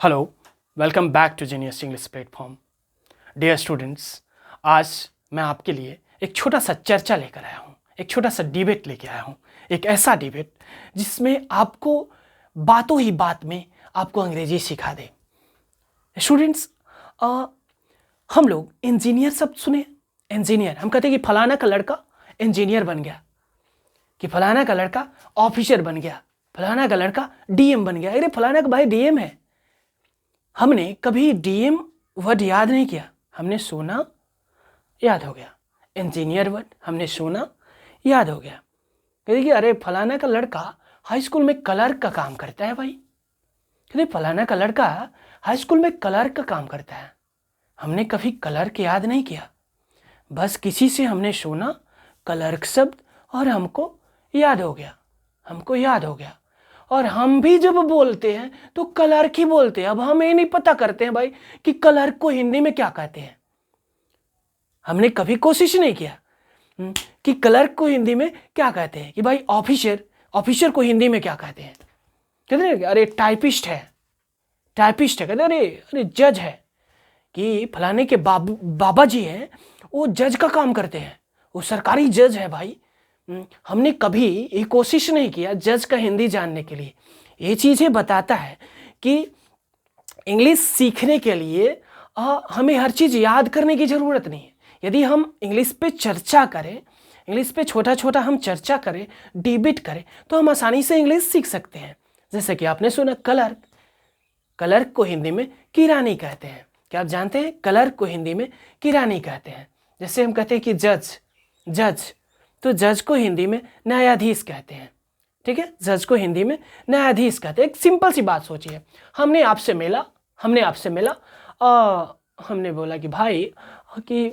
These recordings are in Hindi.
Hello, welcome back to genius English platform. Dear students, आज मैं आपके लिए एक छोटा सा चर्चा लेकर आया हूँ, एक छोटा सा डिबेट लेके आया हूँ। एक ऐसा डिबेट जिसमें आपको बातों ही बात में आपको अंग्रेजी सिखा दे। स्टूडेंट्स, हम लोग इंजीनियर शब्द सुने। इंजीनियर, हम कहते हैं कि फलाना का लड़का इंजीनियर बन गया, कि फलाना का लड़का ऑफिसर बन गया, फलाना का लड़का डीएम बन गया। अरे फलाना का भाई डीएम है। हमने कभी डीएम वर्ड याद नहीं किया, हमने सुना याद हो गया। इंजीनियर वर्ड हमने सुना याद हो गया। कहते कि अरे फलाना का लड़का हाई स्कूल में क्लर्क का काम करता है। भाई कहते फलाना का लड़का हाई स्कूल में क्लर्क का काम करता है। हमने कभी क्लर्क याद नहीं किया, बस किसी से हमने सुना क्लर्क शब्द और हमको याद हो गया। और हम भी जब बोलते हैं तो क्लर्क ही बोलते हैं। अब हम ये नहीं पता करते हैं भाई कि क्लर्क को हिंदी में क्या कहते हैं। हमने कभी कोशिश नहीं किया कि क्लर्क को हिंदी में क्या कहते हैं, कि भाई ऑफिसर को हिंदी में क्या कहते हैं। कहते हैं अरे टाइपिस्ट है। कहते अरे जज है, कि फलाने के बाबा जी हैं, वो जज का काम करते हैं, वो सरकारी जज है। भाई हमने कभी ये कोशिश नहीं किया जज का हिंदी जानने के लिए। ये चीज़ें बताता है कि इंग्लिश सीखने के लिए हमें हर चीज़ याद करने की ज़रूरत नहीं है। यदि हम इंग्लिश पे चर्चा करें, इंग्लिश पे छोटा छोटा हम चर्चा करें, डिबेट करें, तो हम आसानी से इंग्लिश सीख सकते हैं। जैसे कि आपने सुना क्लर्क को हिंदी में किरानी कहते हैं। क्या आप जानते हैं क्लर्क को हिंदी में किरानी कहते हैं। जैसे हम कहते हैं कि जज, तो जज को हिंदी में न्यायाधीश कहते हैं। ठीक है, जज को हिंदी में न्यायाधीश कहते हैं। एक सिंपल सी बात सोचिए, हमने आपसे मिला, हमने बोला कि भाई कि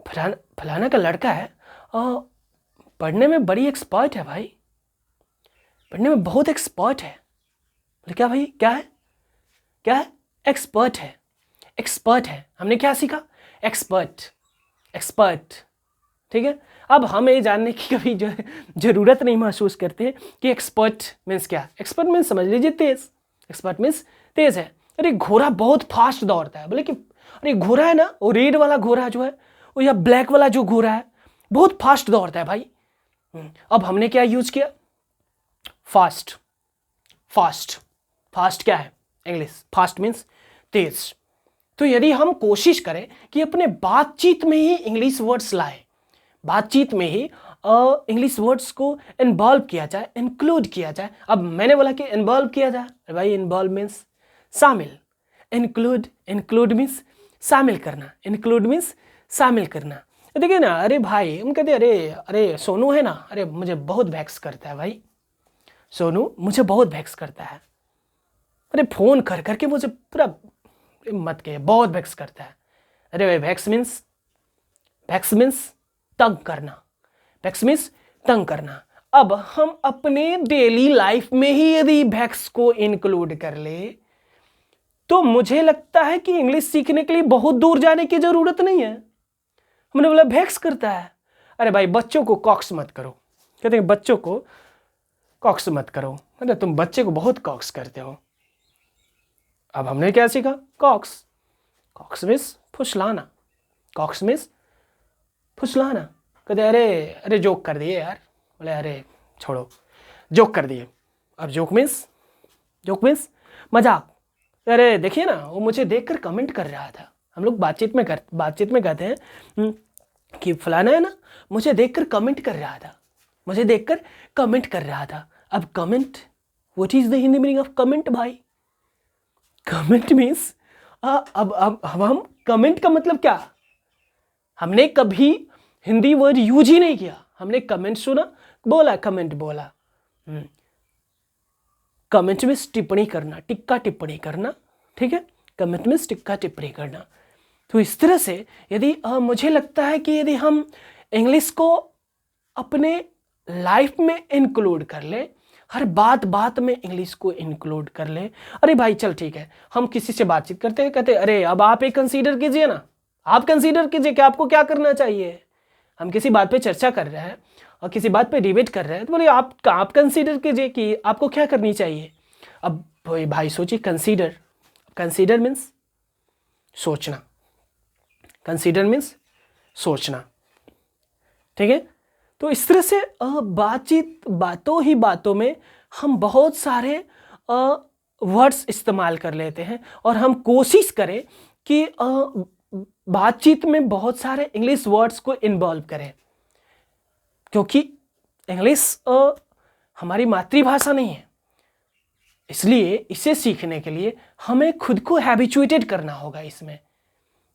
फलाना का लड़का है, पढ़ने में बड़ी एक्सपर्ट है। भाई पढ़ने में बहुत एक्सपर्ट है। बोले क्या भाई, क्या है? एक्सपर्ट है। हमने क्या सीखा? एक्सपर्ट। ठीक है, अब हम ये जानने की कभी जरूरत नहीं महसूस करते कि एक्सपर्ट मीन्स क्या। एक्सपर्ट मीन्स समझ लीजिए तेज। एक्सपर्ट मीन्स तेज है। अरे घोड़ा बहुत फास्ट दौड़ता है। बोले कि अरे घोड़ा है ना, वो रेड वाला घोड़ा जो है, वो या ब्लैक वाला जो घोड़ा है, बहुत फास्ट दौड़ता है। भाई अब हमने क्या यूज किया? फास्ट क्या है? इंग्लिश फास्ट मीन्स तेज। तो यदि हम कोशिश करें कि अपने बातचीत में ही इंग्लिश वर्ड्स लाए, बातचीत में ही इंग्लिश वर्ड्स को इन्वॉल्व किया जाए, इंक्लूड किया जाए। अब मैंने बोला कि इन्वॉल्व किया जाए, भाई इन्वॉल्व मीन्स शामिल, इंक्लूड मीन्स शामिल करना। देखिए ना, अरे भाई हम कहते अरे सोनू है ना, अरे मुझे बहुत वैक्स करता है। भाई सोनू मुझे बहुत वैक्स करता है। अरे फोन कर करके मुझे पूरा मत कहिए, बहुत वैक्स करता है। अरे भाई वैक्स मीन्स तंग करना। अब हम अपने डेली लाइफ में ही यदि वैक्स को इंक्लूड कर ले, तो मुझे लगता है कि इंग्लिश सीखने के लिए बहुत दूर जाने की जरूरत नहीं है। हमने बोला वैक्स करता है, अरे भाई बच्चों को कॉक्स मत करो। कहते हैं बच्चों को कॉक्स मत करो, मतलब तुम बच्चे को बहुत कॉक्स करते हो। अब हमने क्या सीखा? कॉक्स मीन्स फुसलाना। कहते अरे जोक कर दिए यार। बोले अरे छोड़ो, जोक कर दिए। अब जोक मीन्स मजाक। अरे देखिए ना, वो मुझे देखकर कमेंट कर रहा था। हम लोग बातचीत में कहते हैं कि फलाना है ना, मुझे देखकर कमेंट कर रहा था। अब comment, what is the Hindi meaning of comment? भाई कमेंट मीन्स अब हम कमेंट का मतलब क्या? हमने कभी हिंदी वर्ड यूज ही नहीं किया। हमने कमेंट सुना, कमेंट बोला। कमेंट मीन्स टिप्पणी करना, टिप्पणी करना। ठीक है, कमेंट मीन्स टिप्पणी करना। तो इस तरह से यदि मुझे लगता है कि यदि हम इंग्लिश को अपने लाइफ में इंक्लूड कर ले, हर बात में इंग्लिश को इंक्लूड कर ले। अरे भाई चल ठीक है, हम किसी से बातचीत करते हैं, कहते अरे अब आप एक कंसीडर कीजिए ना, आप कंसीडर कीजिए कि आपको क्या करना चाहिए। हम किसी बात पे चर्चा कर रहे हैं और किसी बात पे डिबेट कर रहे हैं, तो बोले आप कंसीडर कीजिए कि आपको क्या करनी चाहिए। अब भाई भाई सोचिए, कंसीडर, कंसीडर मीन्स सोचना, कंसीडर मीन्स सोचना, ठीक है। तो इस तरह से बातचीत, बातों ही बातों में हम बहुत सारे वर्ड्स इस्तेमाल कर लेते हैं, और हम कोशिश करें कि बातचीत में बहुत सारे इंग्लिश वर्ड्स को इन्वॉल्व करें, क्योंकि इंग्लिश हमारी मातृभाषा नहीं है। इसलिए इसे सीखने के लिए हमें खुद को हैबिचुएटेड करना होगा इसमें।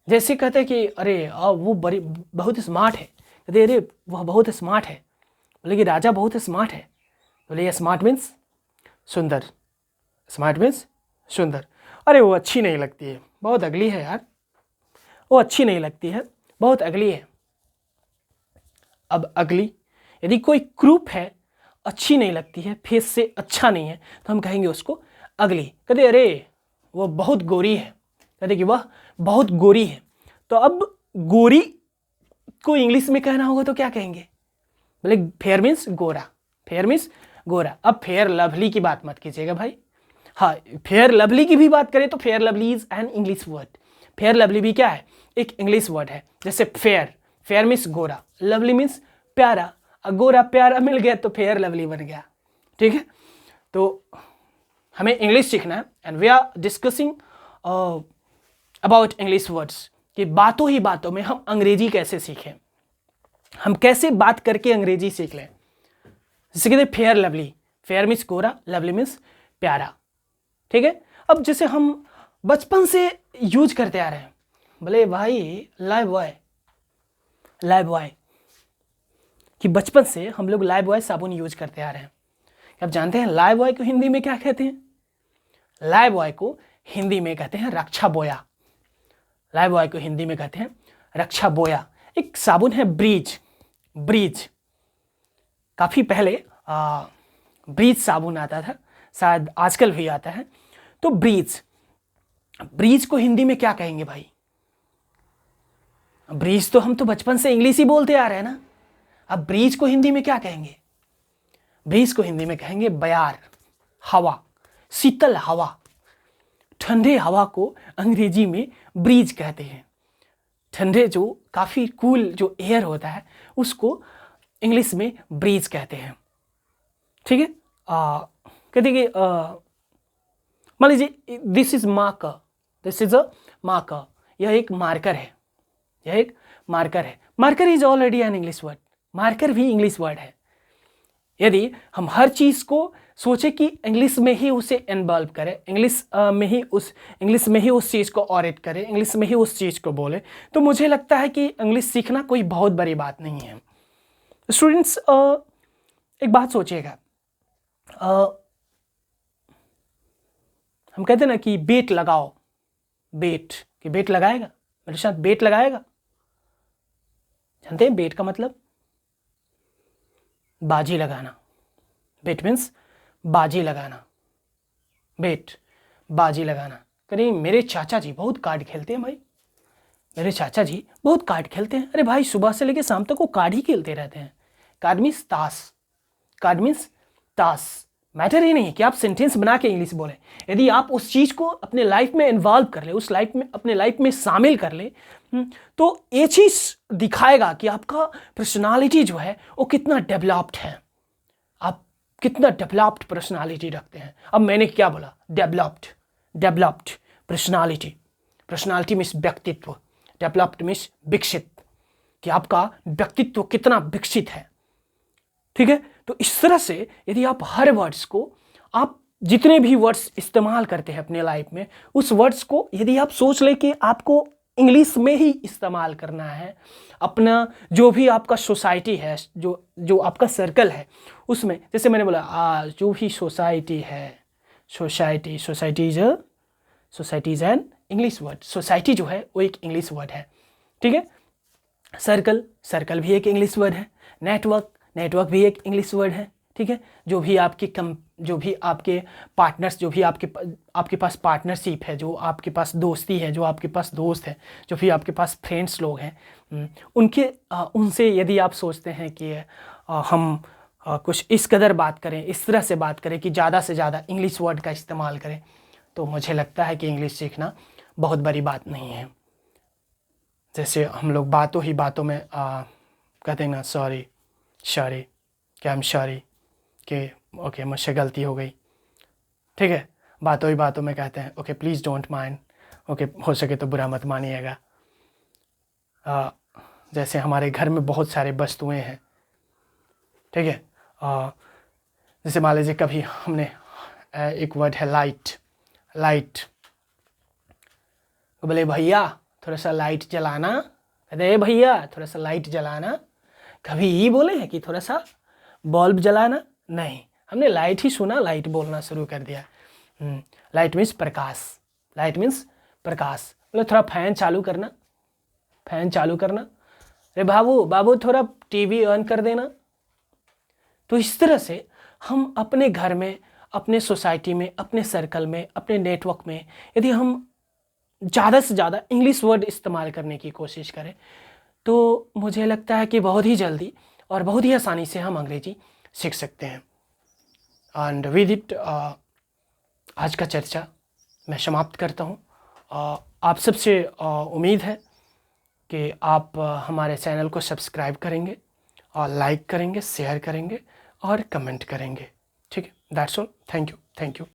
जैसे कहते हैं कि अरे वो बड़ी बहुत स्मार्ट है, कहते अरे वह बहुत स्मार्ट है, बोले कि राजा बहुत स्मार्ट है, बोले ये स्मार्ट मीन्स सुंदर, स्मार्ट मीन्स सुंदर। अरे वो अच्छी नहीं लगती है, बहुत अगली है यार, वो अच्छी नहीं लगती है, बहुत अगली है। अब अगली, यदि कोई ग्रुप है, अच्छी नहीं लगती है, फेस से अच्छा नहीं है, तो हम कहेंगे उसको अगली। कहते अरे वो बहुत गोरी है, कहते कि वह बहुत गोरी है। तो अब गोरी को इंग्लिश में कहना होगा तो क्या कहेंगे, बोले फेयर मीन्स गोरा, फेयर मीन्स गोरा। अब फेयर लवली की बात मत कीजिएगा भाई, हाँ फेयर लवली की भी बात करें तो fair lovely is an English word. Fair lovely भी क्या है, एक इंग्लिश वर्ड है। जैसे फेयर, फेयर मीन्स गोरा, लवली मीन्स प्यारा, गोरा प्यारा मिल गया तो फेयर लवली बन गया, ठीक है। तो हमें इंग्लिश सीखना है, and we are discussing about English words, कि बातों ही बातों में हम अंग्रेजी कैसे सीखें, हम कैसे बात करके अंग्रेजी सीख लें। जैसे कहते फेयर लवली, फेयर मीन्स गोरा, लवली मीन्स प्यारा, ठीक है। अब जैसे हम बचपन से यूज करते आ रहे हैं, बोले भाई लाइफ बॉय, लाइफ बॉय, कि बचपन से हम लोग लाइफ बॉय साबुन यूज करते आ रहे हैं। अब जानते हैं लाइफ बॉय को हिंदी में क्या कहते हैं, लाइफ बॉय को हिंदी में कहते हैं रक्षा बोया, लाइफ बॉय को हिंदी में कहते हैं रक्षा बोया। एक साबुन है ब्रीज, ब्रीज, काफ़ी पहले ब्रीज साबुन आता था, शायद आजकल भी आता है। तो ब्रीज, ब्रीज को हिंदी में क्या कहेंगे भाई, ब्रीज तो हम तो बचपन से इंग्लिश ही बोलते आ रहे हैं ना, अब ब्रीज को हिंदी में क्या कहेंगे, ब्रीज को हिंदी में कहेंगे बयार, हवा, शीतल हवा, ठंडे हवा को अंग्रेजी में ब्रीज कहते हैं। ठंडे जो काफ़ी कूल जो एयर होता है उसको इंग्लिश में ब्रीज कहते हैं, ठीक है। कहते कि मान लीजिए this is marker, this is a marker, यह एक मार्कर है, यह एक मार्कर है। Marker is already an English word, marker भी इंग्लिश वर्ड है। यदि हम हर चीज़ को सोचे कि इंग्लिश में ही उसे इन्वॉल्व करें, इंग्लिश में ही उस चीज़ को ऑरेट करें, इंग्लिश में ही उस चीज़ को बोले, तो मुझे लगता है कि इंग्लिश सीखना कोई बहुत बड़ी बात नहीं है। स्टूडेंट्स एक बात सोचिएगा, हम कहते हैं ना कि बेट लगाओ, बेट, कि बेट लगाएगा, मेरे साथ बेट लगाएगा, जानते हैं बेट का मतलब बाजी लगाना, बेट मीन्स बाजी लगाना, बेट बाजी लगाना। कहीं मेरे चाचा जी बहुत कार्ड खेलते हैं भाई, मेरे चाचा जी बहुत कार्ड खेलते हैं। अरे भाई सुबह से लेकर शाम तक वो कार्ड ही खेलते रहते हैं। कार्ड मीन्स ताश, कार्ड मीन्स ताश। मैटर ही नहीं कि आप सेंटेंस बना के इंग्लिश बोलें, यदि आप उस चीज़ को अपने लाइफ में इन्वॉल्व कर ले, उस लाइफ में अपने लाइफ में शामिल कर ले, तो ये चीज़ दिखाएगा कि आपका पर्सनालिटी जो है वो कितना डेवलप्ड है, आप कितना डेवलप्ड पर्सनालिटी रखते हैं। अब मैंने क्या बोला, developed, developed personality, personality means व्यक्तित्व, डेवलप्ड मीन्स विकसित, कि आपका व्यक्तित्व कितना विकसित है, ठीक है। तो इस तरह से यदि आप हर वर्ड्स को, आप जितने भी वर्ड्स इस्तेमाल करते हैं अपने लाइफ में, उस वर्ड्स को यदि आप सोच ले कि आपको इंग्लिश में ही इस्तेमाल करना है, अपना जो भी आपका सोसाइटी है, जो आपका सर्कल है उसमें, जैसे मैंने बोला जो भी सोसाइटी है, society is an English word, society जो है वो एक इंग्लिश वर्ड है, ठीक है। सर्कल, सर्कल भी एक इंग्लिश वर्ड है। नेटवर्क, नेटवर्क भी एक इंग्लिश वर्ड है, ठीक है। जो भी आपके पार्टनर्स, जो भी आपके पास पार्टनरशिप है, जो आपके पास दोस्ती है, जो आपके पास दोस्त है, जो भी आपके पास फ्रेंड्स लोग हैं, उनसे यदि आप सोचते हैं कि हम कुछ इस कदर बात करें, इस तरह से बात करें कि ज़्यादा से ज़्यादा इंग्लिश वर्ड का इस्तेमाल करें, तो मुझे लगता है कि इंग्लिश सीखना बहुत बड़ी बात नहीं है। जैसे हम लोग बातों ही बातों में कहते हैं ना, सॉरी कि आई एम सॉरी, कि ओके मुझसे गलती हो गई, ठीक है, बातों ही बातों में कहते हैं okay please don't mind, okay हो सके तो बुरा मत मानिएगा। जैसे हमारे घर में बहुत सारे वस्तुएं हैं, ठीक है, जैसे मान लीजिए कभी हमने एक वर्ड है लाइट, बोले भैया थोड़ा सा लाइट जलाना, कहते भैया थोड़ा सा लाइट जलाना। कभी ये बोले हैं कि थोड़ा सा बल्ब जलाना? नहीं, हमने लाइट ही सुना, लाइट बोलना शुरू कर दिया। लाइट मीन्स प्रकाश, बोले थोड़ा फैन चालू करना, अरे बाबू थोड़ा टीवी ऑन कर देना। तो इस तरह से हम अपने घर में, अपने सोसाइटी में, अपने सर्कल में, अपने नेटवर्क में यदि हम ज़्यादा से ज़्यादा इंग्लिश वर्ड इस्तेमाल करने की कोशिश करें, तो मुझे लगता है कि बहुत ही जल्दी और बहुत ही आसानी से हम अंग्रेजी सीख सकते हैं। एंड विद इट आज का चर्चा मैं समाप्त करता हूँ। आप सबसे उम्मीद है कि आप हमारे चैनल को सब्सक्राइब करेंगे और लाइक करेंगे, शेयर करेंगे और कमेंट करेंगे, ठीक है। That's all, thank you.